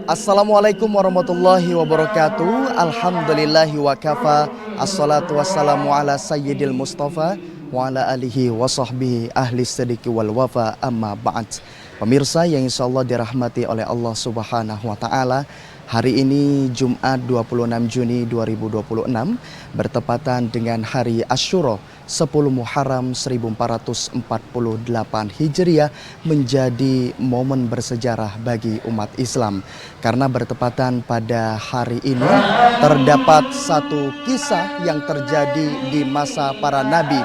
Assalamualaikum warahmatullahi wabarakatuh. Alhamdulillahi wa kafa. Assalatu wassalamu ala sayyidil mustafa wa ala alihi wa sahbihi ahli sidiki wal wafa amma ba'd. Pemirsa yang insyaallah dirahmati oleh Allah subhanahu wa ta'ala, hari ini Jumat 26 Juni 2026 bertepatan dengan hari Asyura 10 Muharram 1448 Hijriah menjadi momen bersejarah bagi umat Islam. Karena bertepatan pada hari ini terdapat satu kisah yang terjadi di masa para nabi,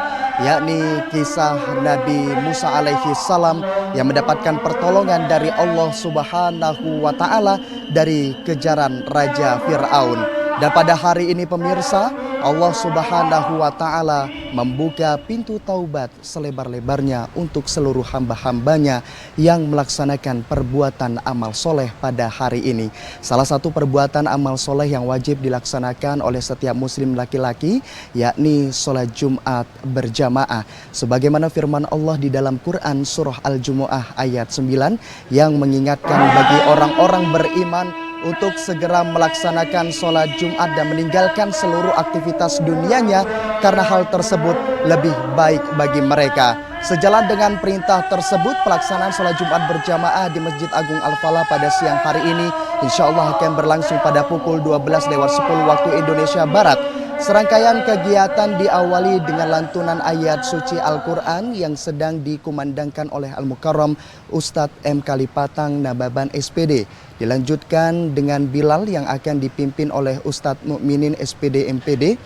yakni kisah Nabi Musa alaihi salam yang mendapatkan pertolongan dari Allah subhanahu wa ta'ala dari kejaran Raja Fir'aun. Dan pada hari ini pemirsa, Allah subhanahu wa ta'ala membuka pintu taubat selebar-lebarnya untuk seluruh hamba-hambanya yang melaksanakan perbuatan amal soleh pada hari ini. Salah satu perbuatan amal soleh yang wajib dilaksanakan oleh setiap muslim laki-laki yakni sholat Jumat berjamaah. Sebagaimana firman Allah di dalam Quran surah Al-Jumu'ah ayat 9 yang mengingatkan bagi orang-orang beriman untuk segera melaksanakan sholat Jumat dan meninggalkan seluruh aktivitas dunianya karena hal tersebut lebih baik bagi mereka. Sejalan dengan perintah tersebut, pelaksanaan sholat Jumat berjamaah di Masjid Agung Al-Falah pada siang hari ini insya Allah akan berlangsung pada pukul 12:10 waktu Indonesia Barat. Serangkaian kegiatan diawali dengan lantunan ayat suci Al-Quran yang sedang dikumandangkan oleh Al-Mukarram Ustadz M. Kalipatang Nababan SPD. Dilanjutkan dengan Bilal yang akan dipimpin oleh Ustadz Mukminin SPD MPD.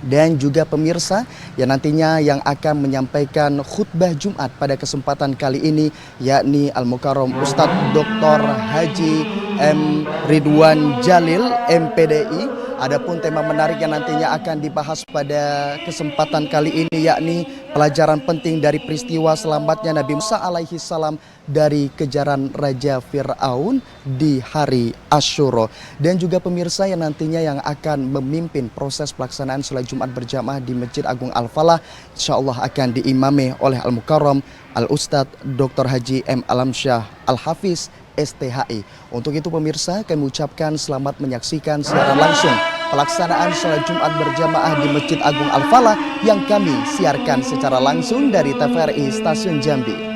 Dan juga pemirsa yang nantinya yang akan menyampaikan khutbah Jumat pada kesempatan kali ini yakni Al-Mukarram Ustadz Dr. Haji M. Ridwan Jalil MPDI. Adapun tema menarik yang nantinya akan dibahas pada kesempatan kali ini yakni pelajaran penting dari peristiwa selamatnya Nabi Musa alaihi salam dari kejaran Raja Fir'aun di hari Asyura. Dan juga pemirsa yang nantinya yang akan memimpin proses pelaksanaan sholat Jumat berjamaah di Masjid Agung Al-Falah insyaallah akan diimami oleh Al-Mukarram Al-Ustadz Dr. Haji M. Alamsyah Al-Hafiz STHI. Untuk itu pemirsa, kami ucapkan selamat menyaksikan siaran langsung pelaksanaan sholat Jumat berjamaah di Masjid Agung Al-Falah yang kami siarkan secara langsung dari TVRI Stasiun Jambi.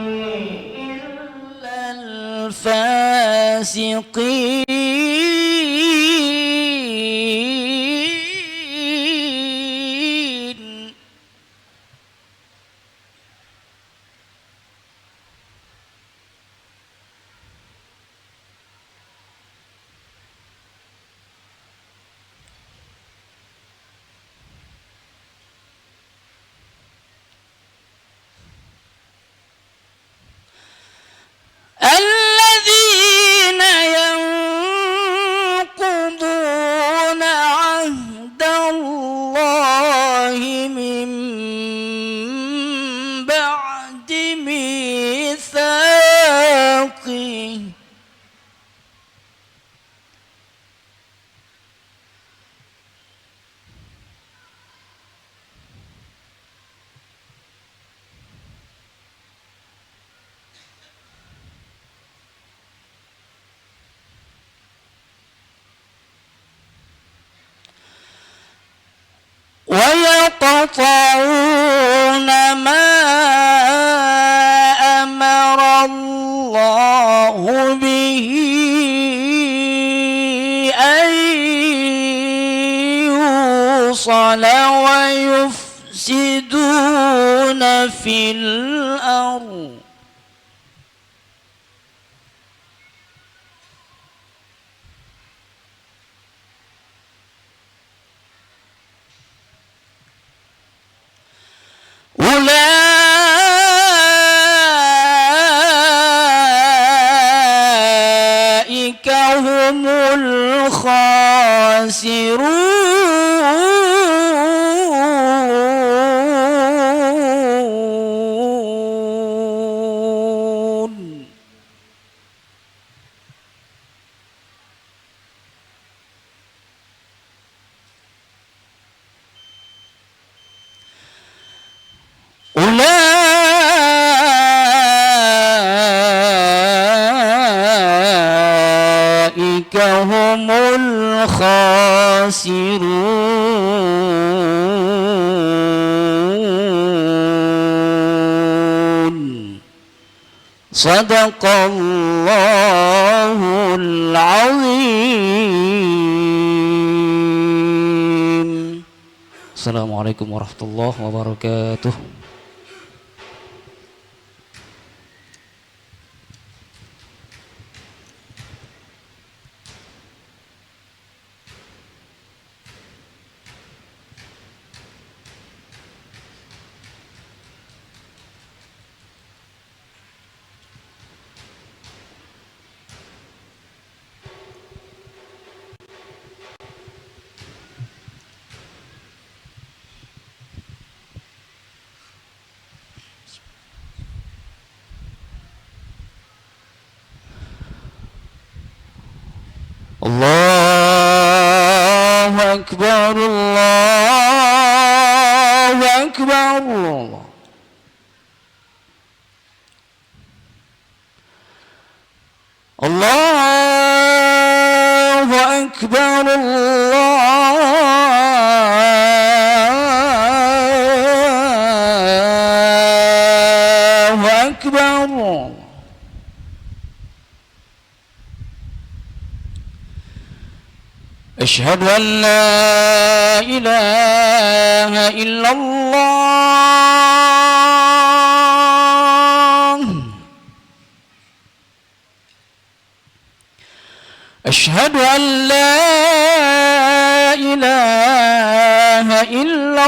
الذين ينقضون عهد الله من بعد ميثاقه ويقطعون ما أمر الله به أن يوصل ويفسدون في الأرض أولئك هم الخاسرون. خاسرون صدق الله العظيم. Assalamualaikum warahmatullahi wabarakatuh. Allahu Akbar, Allahu Akbar. Allahu Akbar, Allahu Akbar. أشهد أن لا إله إلا الله. أشهد أن لا إله إلا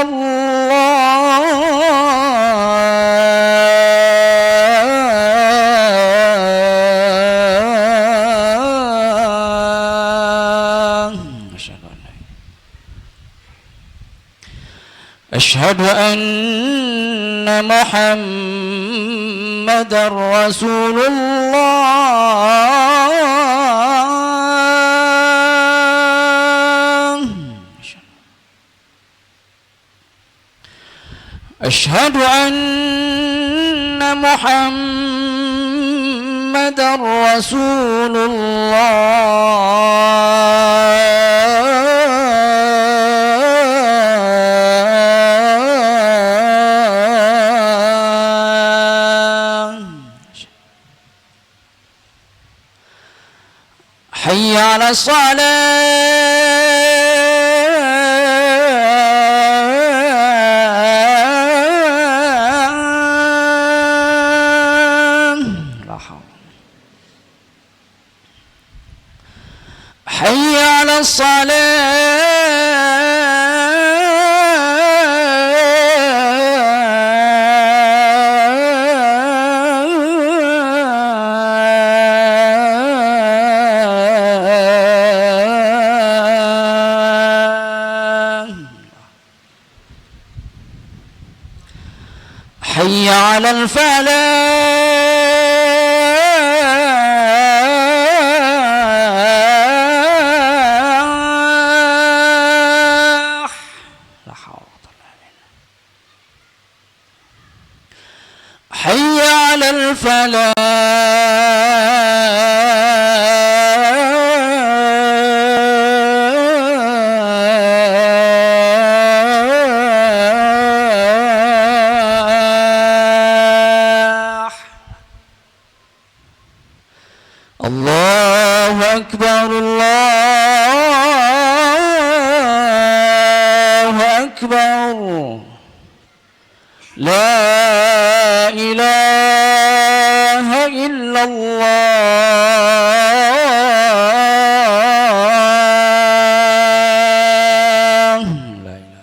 أشهد أن محمدا رسول الله. أشهد أن محمدا رسول حي على الصلاة. لا حول. حي على حي على الفلاح. لا حول ولا قوة إلا بالله. حي على الله أكبر، الله أكبر. لا إله إلا الله. لا إله.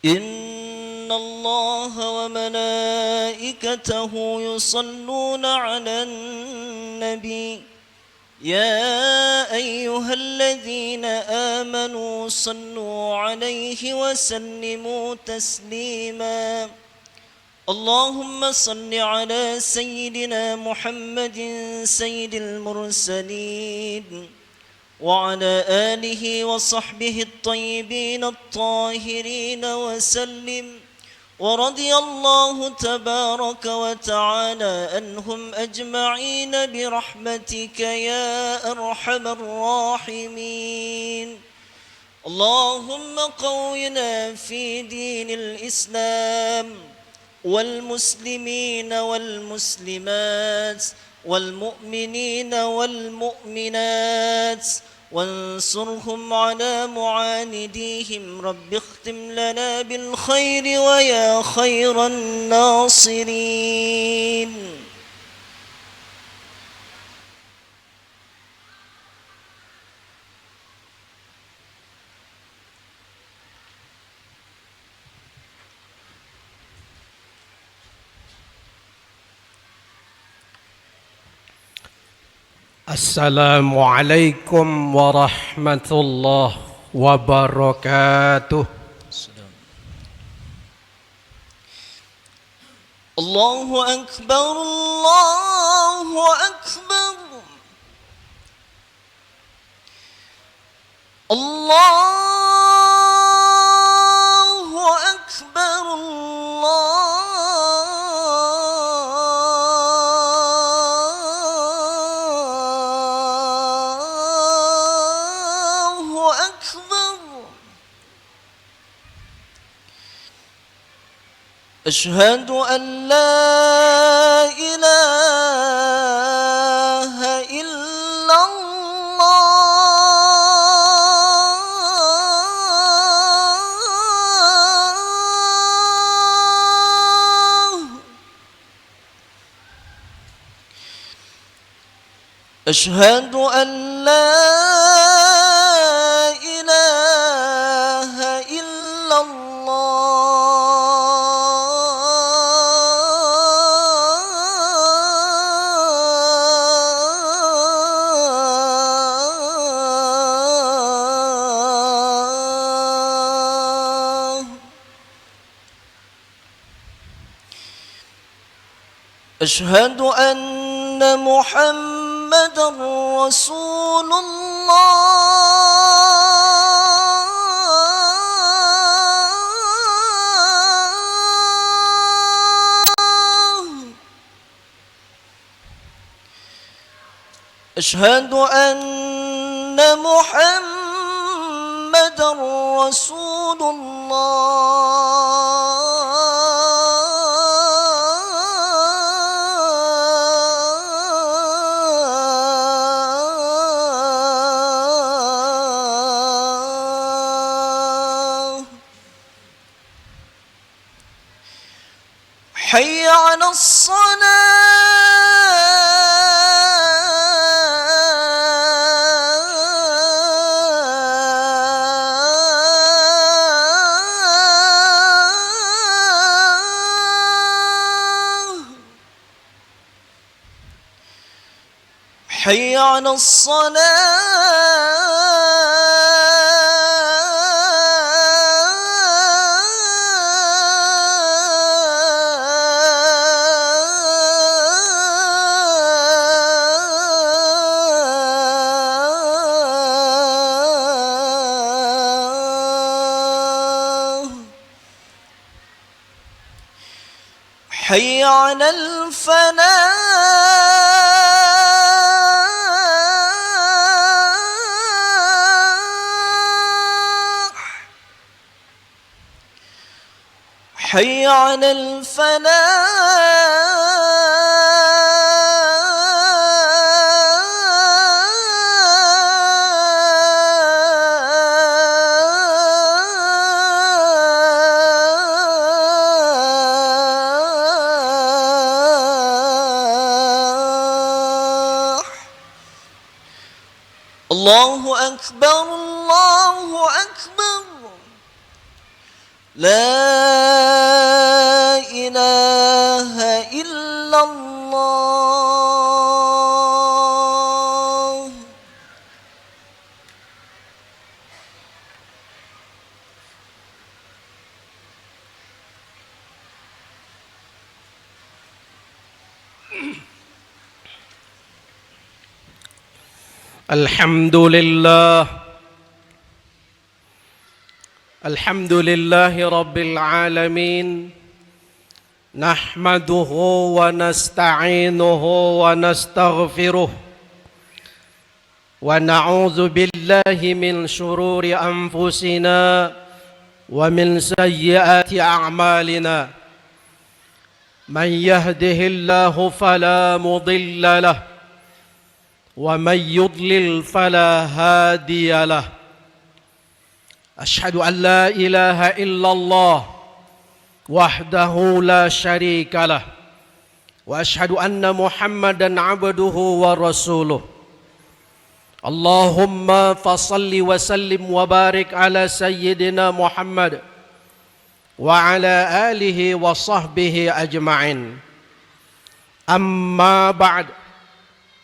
إن الله وملائكته يصلون على النبي يا أيها الذين آمنوا صلوا عليه وسلموا تسليما اللهم صل على سيدنا محمد سيد المرسلين وعلى آله وصحبه الطيبين الطاهرين وسلم ورضي الله تبارك وتعالى عنهم أجمعين برحمتك يا أرحم الراحمين اللهم قونا في دين الإسلام والمسلمين والمسلمات والمؤمنين والمؤمنات وانصرهم على معانديهم رب اختم لنا بالخير ويا خير الناصرين Assalamualaikum warahmatullahi wabarakatuh. الله أكبر الله أكبر الله أكبر الله أكبر أشهد أن لا إله إلا الله أشهد أن لا إله إلا الله أشهد أن محمدا رسول الله أشهد أن محمدا رسول الله حي على الصلاة حي على الصلاة حي على الفلاح حي على الفلاح الله أكبر الله أكبر لا إله إلا الله الحمد لله الحمد لله رب العالمين نحمده ونستعينه ونستغفره ونعوذ بالله من شرور أنفسنا ومن سيئات أعمالنا من يهده الله فلا مضل له ومن يضلل فلا هادي له أشهد أن لا إله إلا الله وحده لا شريك له وأشهد أن محمدا عبده ورسوله اللهم فصل وسلم وبارك على سيدنا محمد وعلى آله وصحبه أجمعين أما بعد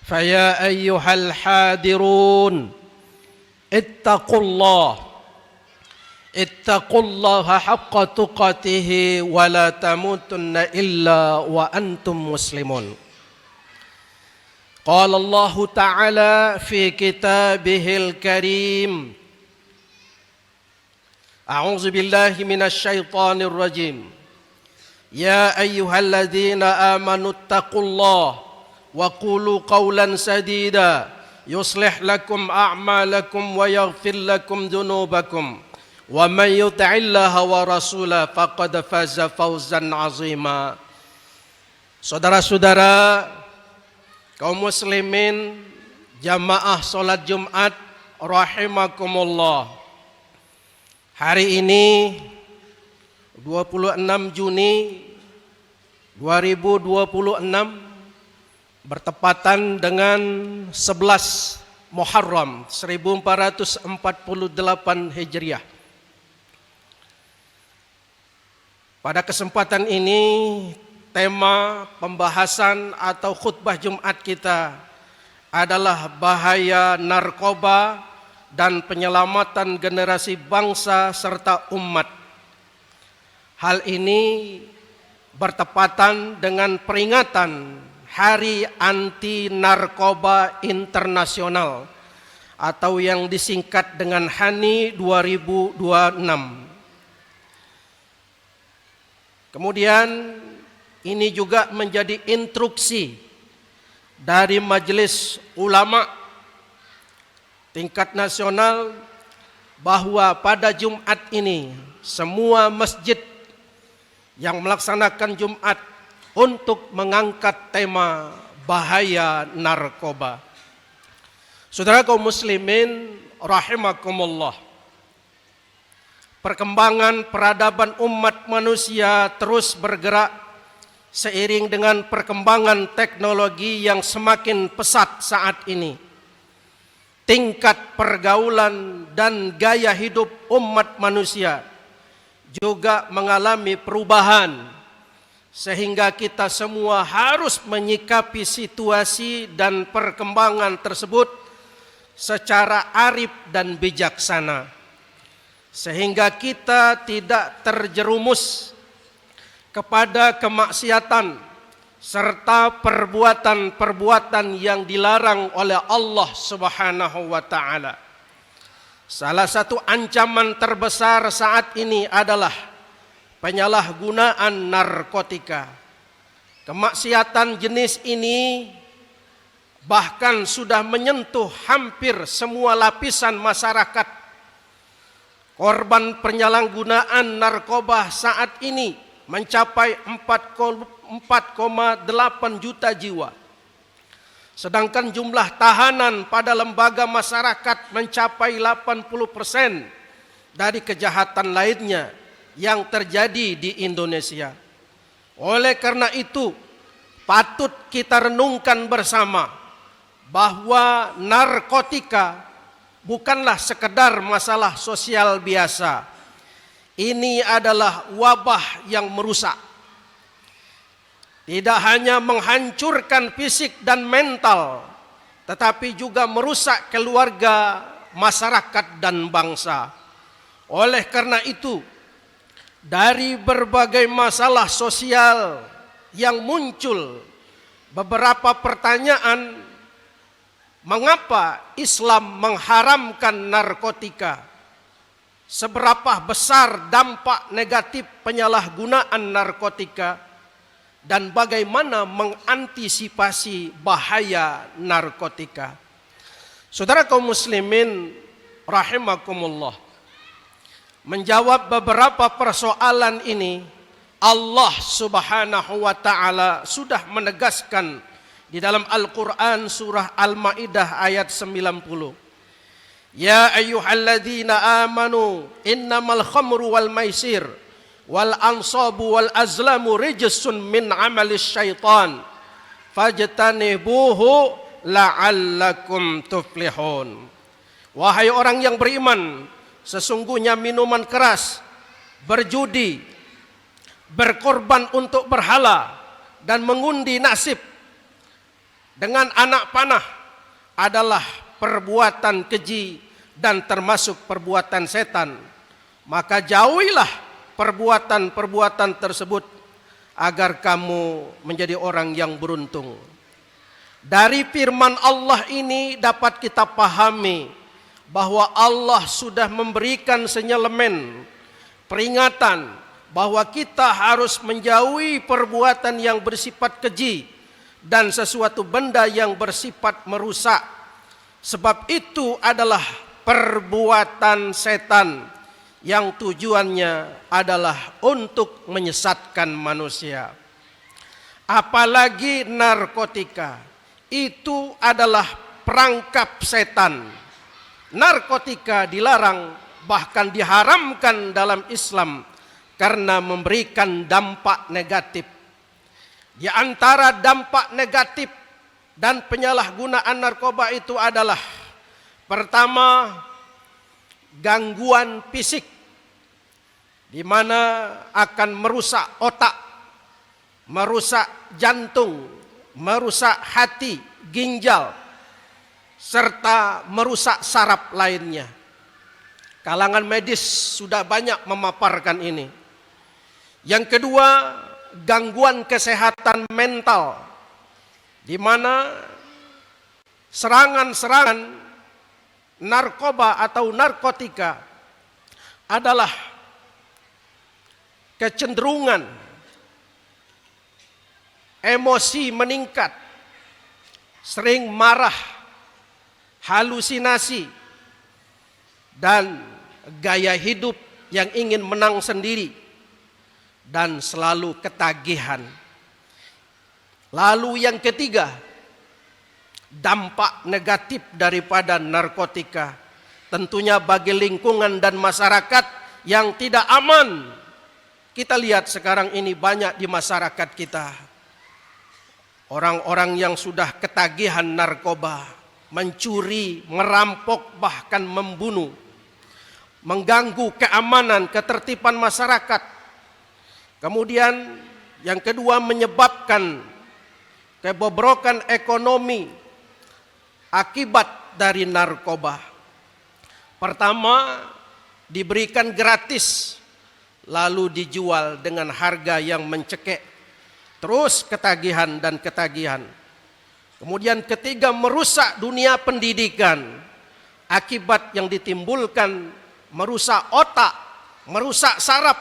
فيا أيها الحاضرون اتقوا الله حق تقاته ولا تموتن إلا وأنتم مسلمون قال الله تعالى في كتابه الكريم أعوذ بالله من الشيطان الرجيم يا أيها الذين آمنوا اتقوا الله وقولوا قولا سديدا يصلح لكم أعمالكم ويغفر لكم ذنوبكم ومن يطع الله ورسوله فقد فاز فوزا عظيما. Saudara-saudara kaum muslimin jamaah salat Jumat rahimakumullah. Hari ini 26 Juni 2026 bertepatan dengan 11 Muharram 1448 Hijriah. Pada kesempatan ini tema pembahasan atau khutbah Jumat kita adalah bahaya narkoba dan penyelamatan generasi bangsa serta umat. Hal ini bertepatan dengan peringatan Hari Anti Narkoba Internasional atau yang disingkat dengan HANI 2026. Kemudian ini juga menjadi instruksi dari Majelis Ulama tingkat nasional bahwa pada Jumat ini semua masjid yang melaksanakan Jumat untuk mengangkat tema bahaya narkoba. Saudara kaum muslimin rahimakumullah. Perkembangan peradaban umat manusia terus bergerak seiring dengan perkembangan teknologi yang semakin pesat saat ini. Tingkat pergaulan dan gaya hidup umat manusia juga mengalami perubahan, sehingga kita semua harus menyikapi situasi dan perkembangan tersebut secara arif dan bijaksana, sehingga kita tidak terjerumus kepada kemaksiatan serta perbuatan-perbuatan yang dilarang oleh Allah Subhanahu wa taala. Salah satu ancaman terbesar saat ini adalah penyalahgunaan narkotika. Kemaksiatan jenis ini bahkan sudah menyentuh hampir semua lapisan masyarakat. Korban penyalahgunaan narkoba saat ini mencapai 4,8 juta jiwa. Sedangkan jumlah tahanan pada lembaga masyarakat mencapai 80% dari kejahatan lainnya yang terjadi di Indonesia. Oleh karena itu, patut kita renungkan bersama bahwa narkotika bukanlah sekedar masalah sosial biasa. ini adalah wabah yang merusak. Tidak hanya menghancurkan fisik dan mental, tetapi juga merusak keluarga, masyarakat, dan bangsa. Oleh karena itu, dari berbagai masalah sosial yang muncul, beberapa pertanyaan, mengapa Islam mengharamkan narkotika? Seberapa besar dampak negatif penyalahgunaan narkotika? Dan bagaimana mengantisipasi bahaya narkotika? Saudara kaum muslimin rahimakumullah, menjawab beberapa persoalan ini, Allah Subhanahu wa taala sudah menegaskan di dalam Al-Qur'an surah Al-Maidah ayat 90. Ya ayyuhalladzina amanu innamal khamru wal maisir wal ansabu wal azlamu rijsun min amalis syaitan fajtanibuhu la'allakum tuflihun. Wahai orang yang beriman, sesungguhnya minuman keras, berjudi, berkorban untuk berhala, dan mengundi nasib dengan anak panah adalah perbuatan keji dan termasuk perbuatan setan. Maka jauhilah perbuatan-perbuatan tersebut agar kamu menjadi orang yang beruntung. Dari firman Allah ini dapat kita pahami bahwa Allah sudah memberikan senyelemen peringatan bahwa kita harus menjauhi perbuatan yang bersifat keji dan sesuatu benda yang bersifat merusak. Sebab itu adalah perbuatan setan yang tujuannya adalah untuk menyesatkan manusia. Apalagi narkotika, itu adalah perangkap setan. Narkotika dilarang, bahkan diharamkan dalam Islam karena memberikan dampak negatif. Di antara dampak negatif dan penyalahgunaan narkoba itu adalah, pertama, gangguan fisik, di mana akan merusak otak, merusak jantung, merusak hati, ginjal, serta merusak saraf lainnya. Kalangan medis sudah banyak memaparkan ini. Yang kedua, gangguan kesehatan mental, di mana serangan-serangan narkoba atau narkotika adalah kecenderungan emosi meningkat, sering marah, halusinasi, dan gaya hidup yang ingin menang sendiri, dan selalu ketagihan. Lalu yang ketiga, dampak negatif daripada narkotika tentunya bagi lingkungan dan masyarakat yang tidak aman. Kita lihat sekarang ini banyak di masyarakat kita orang-orang yang sudah ketagihan narkoba, mencuri, merampok, bahkan membunuh, mengganggu keamanan, ketertiban masyarakat. Kemudian yang kedua, menyebabkan kebobrokan ekonomi akibat dari narkoba. Pertama, diberikan gratis, lalu dijual dengan harga yang mencekik, terus ketagihan dan ketagihan. Kemudian ketiga, merusak dunia pendidikan, akibat yang ditimbulkan merusak otak, merusak saraf,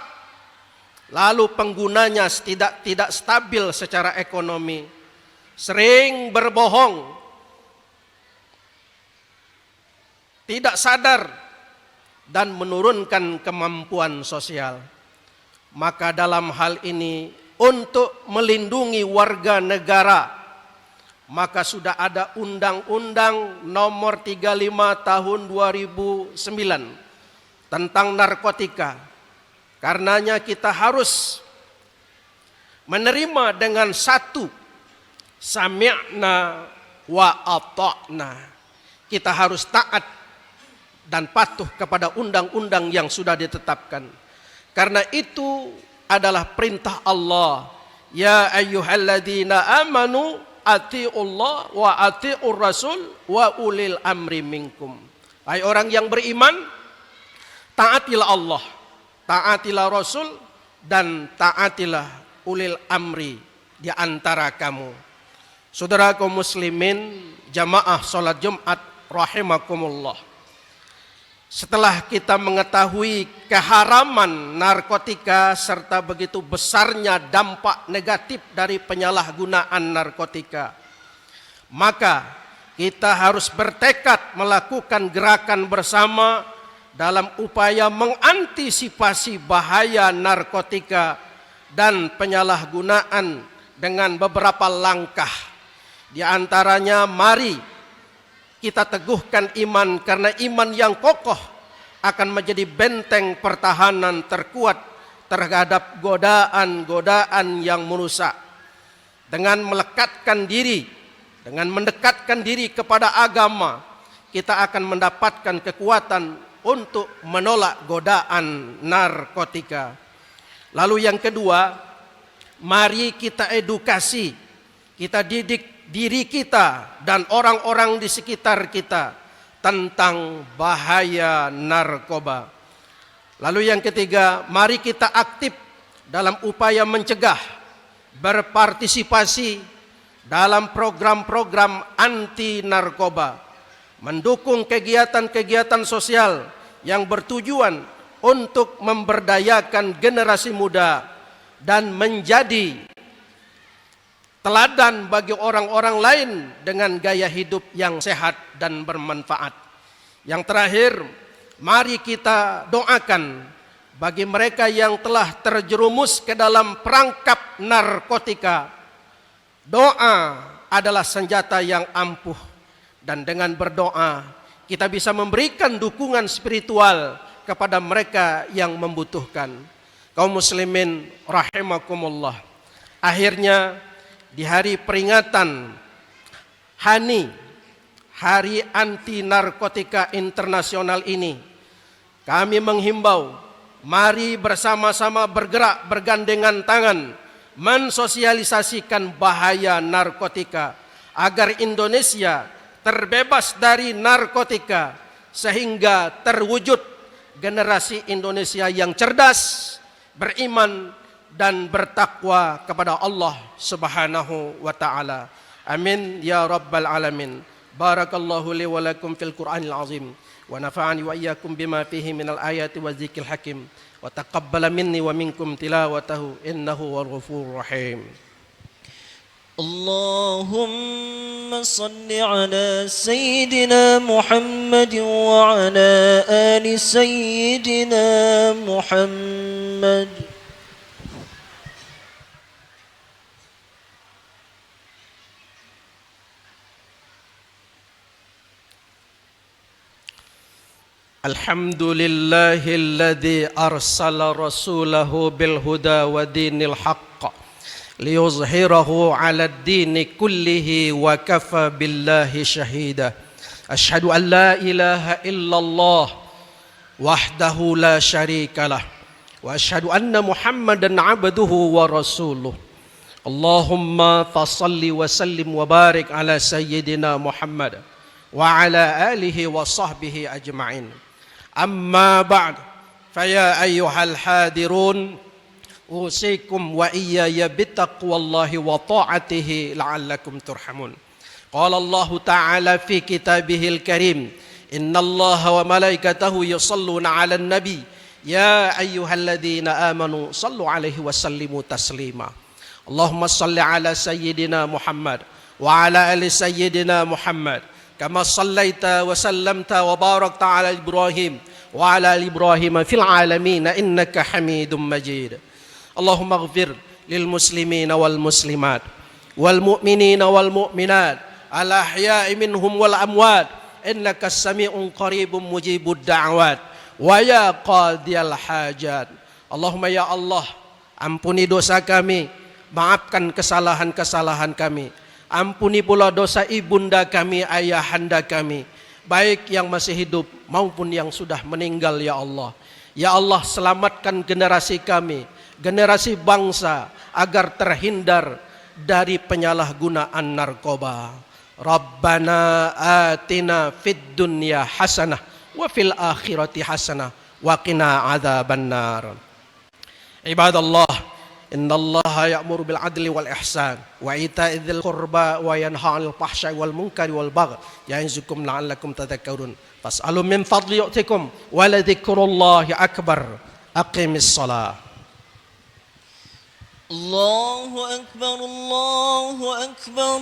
lalu penggunanya tidak stabil secara ekonomi, sering berbohong, tidak sadar, dan menurunkan kemampuan sosial. Maka dalam hal ini, untuk melindungi warga negara, maka sudah ada Undang-Undang Nomor 35 Tahun 2009 tentang narkotika. Karenanya kita harus menerima dengan satu, sami'na wa ata'na. Kita harus taat dan patuh kepada undang-undang yang sudah ditetapkan. Karena itu adalah perintah Allah. Ya ayyuhalladzina amanu atiullah wa atiur rasul wa ulil amri minkum. Hai orang yang beriman, taatilah Allah, taatilah Rasul, dan taatilah ulil amri di antara kamu. Saudara kaum muslimin, jamaah salat Jumat rahimakumullah. Setelah kita mengetahui keharaman narkotika serta begitu besarnya dampak negatif dari penyalahgunaan narkotika, maka kita harus bertekad melakukan gerakan bersama dalam upaya mengantisipasi bahaya narkotika dan penyalahgunaan dengan beberapa langkah. Di antaranya, mari kita teguhkan iman, karena iman yang kokoh akan menjadi benteng pertahanan terkuat terhadap godaan-godaan yang merusak. Dengan melekatkan diri, dengan mendekatkan diri kepada agama, kita akan mendapatkan kekuatan untuk menolak godaan narkotika. Lalu yang kedua, mari kita edukasi, kita didik diri kita dan orang-orang di sekitar kita tentang bahaya narkoba. Lalu yang ketiga, mari kita aktif dalam upaya mencegah, berpartisipasi dalam program-program anti narkoba, mendukung kegiatan-kegiatan sosial yang bertujuan untuk memberdayakan generasi muda dan menjadi teladan bagi orang-orang lain dengan gaya hidup yang sehat dan bermanfaat. Yang terakhir, mari kita doakan bagi mereka yang telah terjerumus ke dalam perangkap narkotika. Doa adalah senjata yang ampuh, dan dengan berdoa kita bisa memberikan dukungan spiritual kepada mereka yang membutuhkan. Kaum muslimin rahimakumullah. Akhirnya di hari peringatan HANI, Hari Anti Narkotika Internasional ini, kami menghimbau, mari bersama-sama bergerak bergandengan tangan mensosialisasikan bahaya narkotika agar Indonesia terbebas dari narkotika, sehingga terwujud generasi Indonesia yang cerdas, beriman, dan bertakwa kepada Allah Subhanahu wa taala. Amin ya rabbal alamin. Barakallahu li wa lakum fil Qur'anil azim wa nafa'ani wa iyyakum bima fihi minal ayati wa dzikril hakim wa taqabbala minni wa minkum tilawatahu innahu wal ghafurur rahim. اللهم صل على سيدنا محمد وعلى آل سيدنا محمد. الحمد لله الذي أرسل رسوله بالهدى ودين الحق ليظهره على الدين كله وكفى بالله شهيدا. أشهد أن لا إله إلا الله وحده لا شريك له وأشهد أن محمدا عبده ورسوله. اللهم فصل وسلم وبارك على سيدنا محمد وعلى آله وصحبه أجمعين. أما بعد فيا أيها الحاضرون أوصيكم وإياي بتقوى الله وطاعته لعلكم ترحمون. قال الله تعالى في كتابه الكريم إن الله وملائكته يصلون على النبي يا أيها الذين آمنوا صلوا عليه وسلموا تسليما. اللهم صل على سيدنا محمد وعلى آل سيدنا محمد كما صليت وسلمت وباركت على إبراهيم وعلى آل إبراهيم في العالمين إنك حميد مجيد. اللهم اغفر للمسلمين والمسلمات والمؤمنين والمؤمنات الأحياء منهم والأموات إنك السميع قريب مجيب الدعوات ويا قاضي الحاجات. اللهم ya Allah, ampuni dosa kami, maafkan kesalahan-kesalahan kami. Ampuni pula dosa ibunda kami, ayahanda kami, baik yang masih hidup maupun yang sudah meninggal ya Allah. Ya Allah, selamatkan generasi kami, generasi bangsa, agar terhindar dari penyalahgunaan narkoba. Rabbana atina fid dunya hasanah wa fil akhirati hasanah wa qina adzabannar. Ibadallah, innallaha ya'muru bil adli wal ihsan wa ita'i dzil qurba wa yanha 'anil fahsya'i wal munkari wal baghi ya'izukum la'allakum tadhakkarun. Fas'alu min fadli yu'tikum wa la dzikrullahi akbar. Aqimis shalah. الله أكبر الله أكبر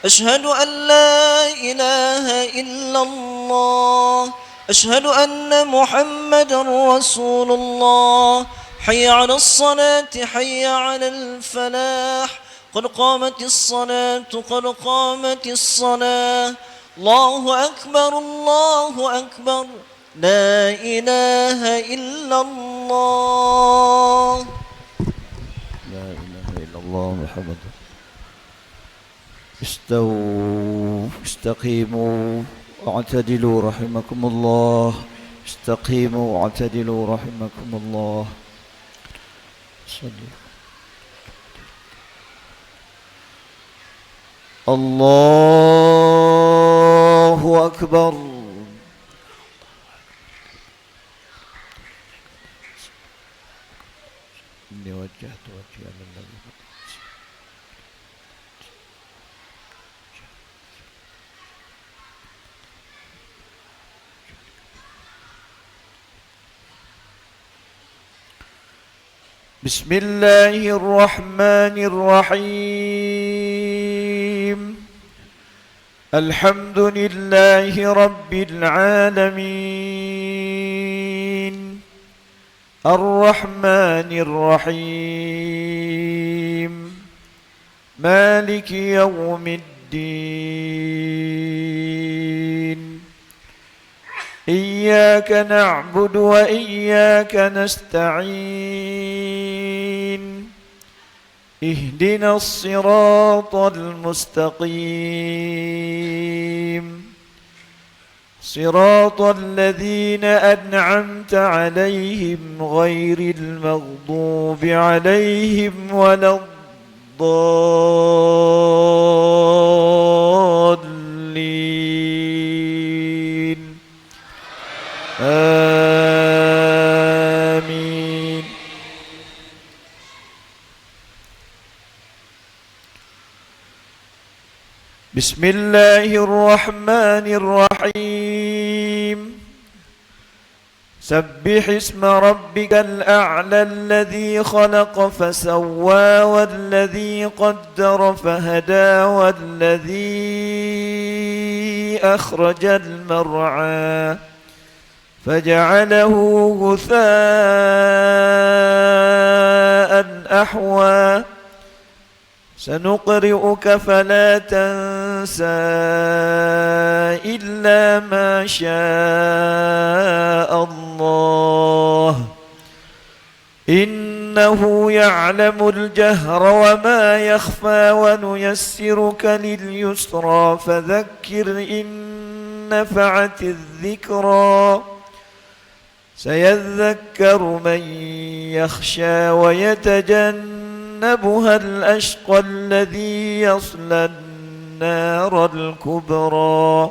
أشهد أن لا إله إلا الله أشهد أن محمدا رسول الله حي على الصلاة حي على الفلاح قد قامت الصلاة قد قامت الصلاة الله أكبر لا إله إلا الله لا إله إلا الله محمد. استووا استقيموا واعتدلوا رحمكم الله. استقيموا واعتدلوا رحمكم الله. صلوا. الله أكبر. إني وجهت وجهي للذي بسم الله الرحمن الرحيم. الحمد لله رب العالمين الرحمن الرحيم مالك يوم الدين. إياك نعبد وإياك نستعين. اهدنا الصراط المستقيم صراط الذين أنعمت عليهم غير المغضوب عليهم ولا الضالين. آمين. بسم الله الرحمن الرحيم. سبح اسم ربك الأعلى الذي خلق فسوى والذي قدر فهدى والذي أخرج المرعى فجعله غثاء أحوى. سنقرئك فلا تنسى إلا ما شاء الله إنه يعلم الجهر وما يخفى ونيسرك لليسرى فذكر إن نفعت الذكرى. سيذكر من يخشى ويتجنبها الأشقى الذي يصلى النار الكبرى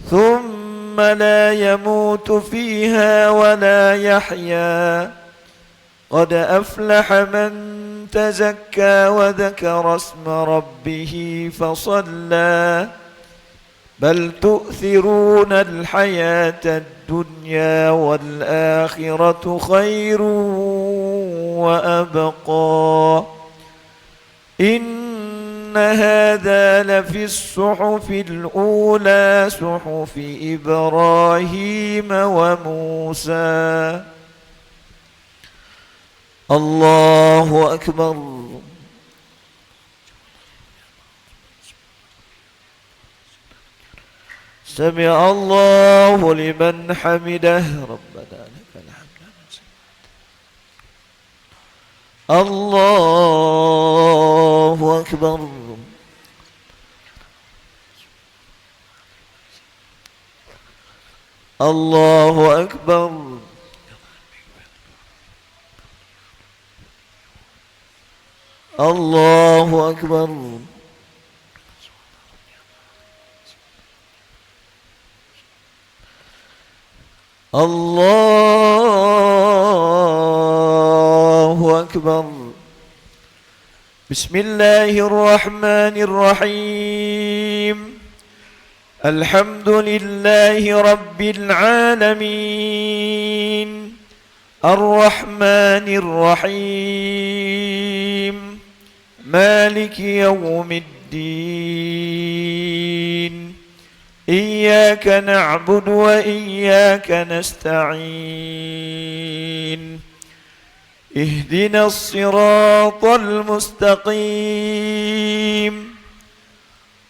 ثم لا يموت فيها ولا يحيا. قد أفلح من تزكى وذكر اسم ربه فصلى. بل تؤثرون الحياة الدنيا والآخرة خير وأبقى. إن هذا لفي الصحف الأولى صحف إبراهيم وموسى. الله أكبر. سمع الله لمن حمده ربنا لك الحمد. الله أكبر. الله أكبر. الله أكبر. الله أكبر. بسم الله الرحمن الرحيم. الحمد لله رب العالمين الرحمن الرحيم مالك يوم الدين إياك نعبد وإياك نستعين اهدنا الصراط المستقيم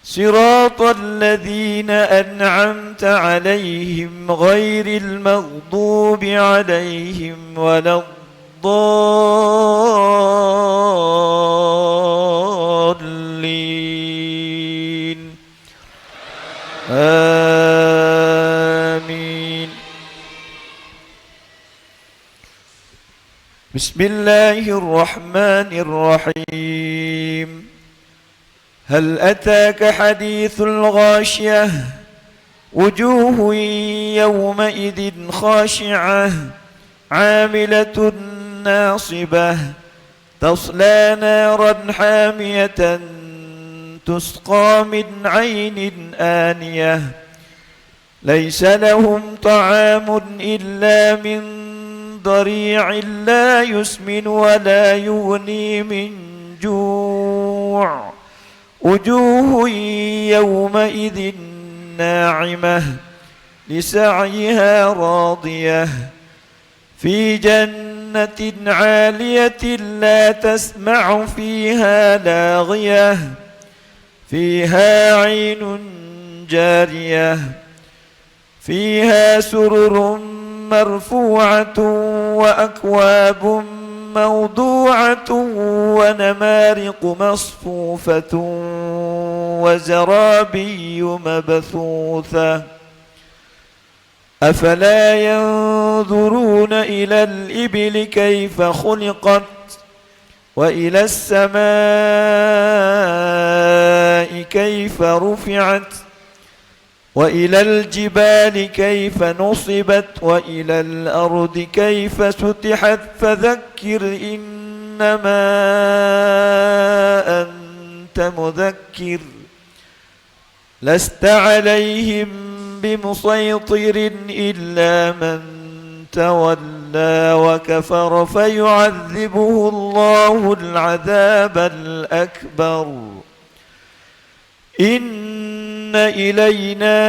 صراط الذين أنعمت عليهم غير المغضوب عليهم ولا الضالين آمين. بسم الله الرحمن الرحيم. هل أتاك حديث الغاشية وجوه يومئذ خاشعة عاملة ناصبة تصلى نارا حامية تسقى من عين آنية ليس لهم طعام إلا من ضريع لا يسمن ولا يغني من جوع وجوه يومئذ ناعمة لسعيها راضية في جنة عالية لا تسمع فيها لاغية فيها عين جارية فيها سرر مرفوعة وأكواب موضوعة ونمارق مصفوفة وزرابي مبثوثة أفلا ينظرون إلى الإبل كيف خلقت وإلى السماء كيف رفعت وإلى الجبال كيف نصبت وإلى الأرض كيف سطحت فذكر إنما أنت مذكر لست عليهم بمسيطر إلا من تولى وكفر فيعذبه الله العذاب الأكبر إن إلينا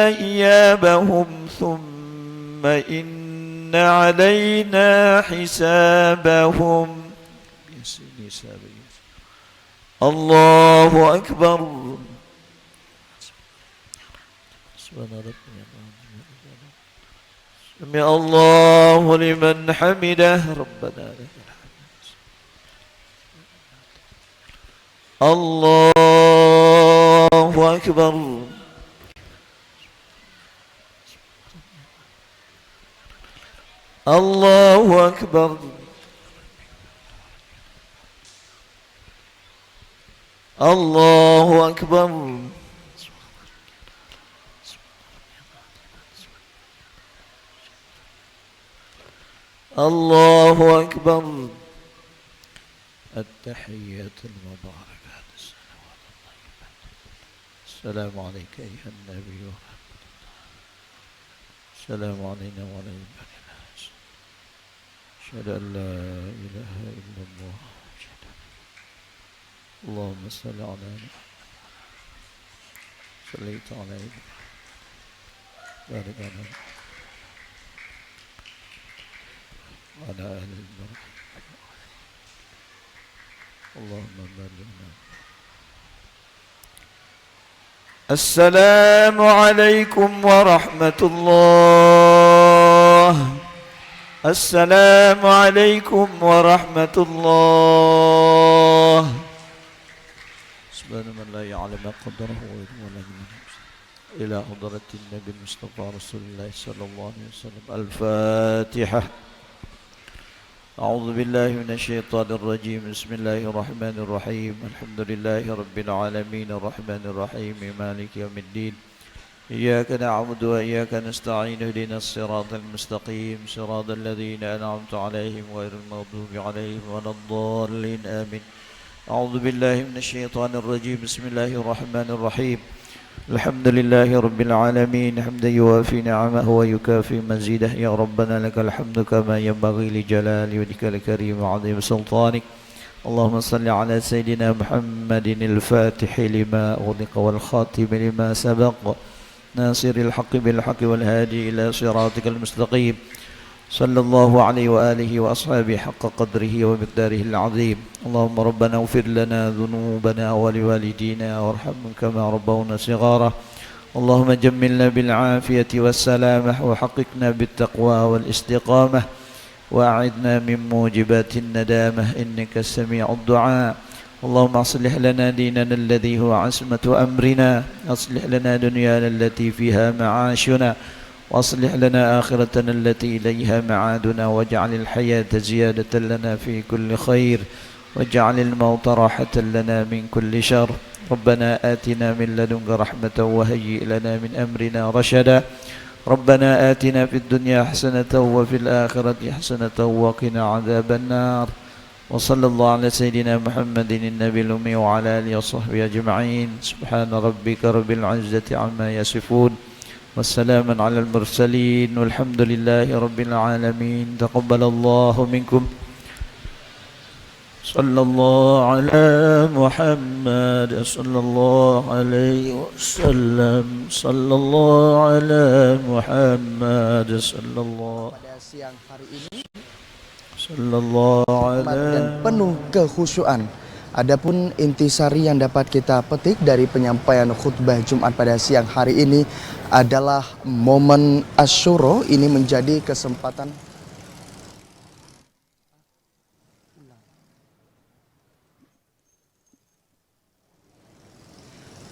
إيابهم ثم إن علينا حسابهم. الله أكبر. سمع الله لمن حمده ربنا لك الحمد. الله أكبر. الله أكبر. الله أكبر. الله أكبر. التحيات المباركات الصلوات الطيبات. السلام عليك أيها النبي ورحمة الله. السلام علينا وعلى عباد الناس. أشهد أن لا إله إلا الله. اللهم صل على محمد. صليت على إبراهيم. بارك على محمد وعلى آل إبراهيم. اللهم بارك. السلام عليكم ورحمة الله. السلام عليكم ورحمة الله. سبحان من لا يعلم قدره ولا إلى حضرة النبي المصطفى رسول الله صلى الله عليه وسلم. الفاتحة. أعوذ بالله من الشيطان الرجيم. بسم الله الرحمن الرحيم. الحمد لله رب العالمين الرحمن الرحيم مالك يوم الدين. إياك نعبد وإياك نستعين اهدنا الصراط المستقيم صراط الذين أنعمت عليهم غير المغضوب عليهم ولا الضالين آمين. أعوذ بالله من الشيطان الرجيم. بسم الله الرحمن الرحيم. الحمد لله رب العالمين حمدا يوافي نعمه ويكافي مزيده. يا ربنا لك الحمد كما ينبغي لجلال وجهك الكريم وعظيم سلطانك. اللهم صل على سيدنا محمد الفاتح لما أغلق والخاتم لما سبق ناصر الحق بالحق والهادي إلى صراطك المستقيم. صلى الله عليه وآله وأصحابه حق قدره ومقداره العظيم. اللهم ربنا اغفر لنا ذنوبنا ولوالدينا وارحمهم كما ربونا صغارا. اللهم جملنا بالعافية والسلامة وحققنا بالتقوى والاستقامة وأعذنا من موجبات الندامة إنك سميع الدعاء. اللهم أصلح لنا ديننا الذي هو عصمة أمرنا. أصلح لنا دنيانا التي فيها معاشنا وأصلح لنا آخرتنا التي إليها معادنا. واجعل الحياة زيادة لنا في كل خير واجعل الموت راحة لنا من كل شر. ربنا آتنا من لدنك رحمة وهيئ لنا من أمرنا رشدا. ربنا آتنا في الدنيا حسنة وفي الآخرة حسنة وقنا عذاب النار. وصلى الله على سيدنا محمد النبي الأمي وعلى آله وصحبه أجمعين. سبحان ربك رب العزة عما يصفون والسلام على المرسلين والحمد لله رب العالمين. تقبل الله منكم. صلى الله على محمد صلى الله عليه وسلم. صلى الله على محمد صلى الله Pada siang hari ini صلى الله على dan penuh kekhusyuan. Adapun intisari yang dapat kita petik dari penyampaian khutbah Jumat pada siang hari ini adalah momen Asyura. Ini menjadi kesempatan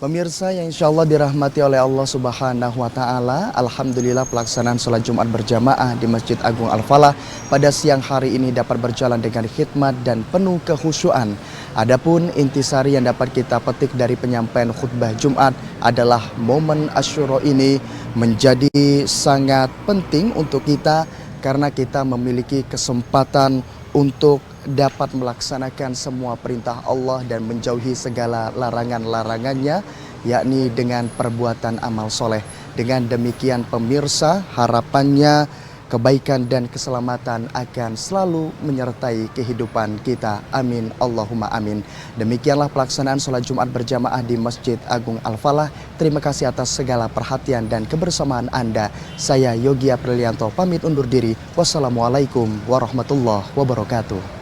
pemirsa yang insya Allah dirahmati oleh Allah Subhanahu wa Ta'ala. Alhamdulillah pelaksanaan sholat Jumat berjamaah di Masjid Agung Al-Falah pada siang hari ini dapat berjalan dengan khidmat dan penuh kekhusyuan. Adapun intisari yang dapat kita petik dari penyampaian khutbah Jumat adalah momen Asyura ini menjadi sangat penting untuk kita karena kita memiliki kesempatan untuk dapat melaksanakan semua perintah Allah dan menjauhi segala larangan-larangannya, yakni dengan perbuatan amal soleh. Dengan demikian pemirsa, harapannya kebaikan dan keselamatan akan selalu menyertai kehidupan kita. Amin, Allahumma amin. Demikianlah pelaksanaan sholat Jumat berjamaah di Masjid Agung Al-Falah. Terima kasih atas segala perhatian dan kebersamaan Anda. Saya Yogi Aprilianto pamit undur diri. Wassalamualaikum warahmatullahi wabarakatuh.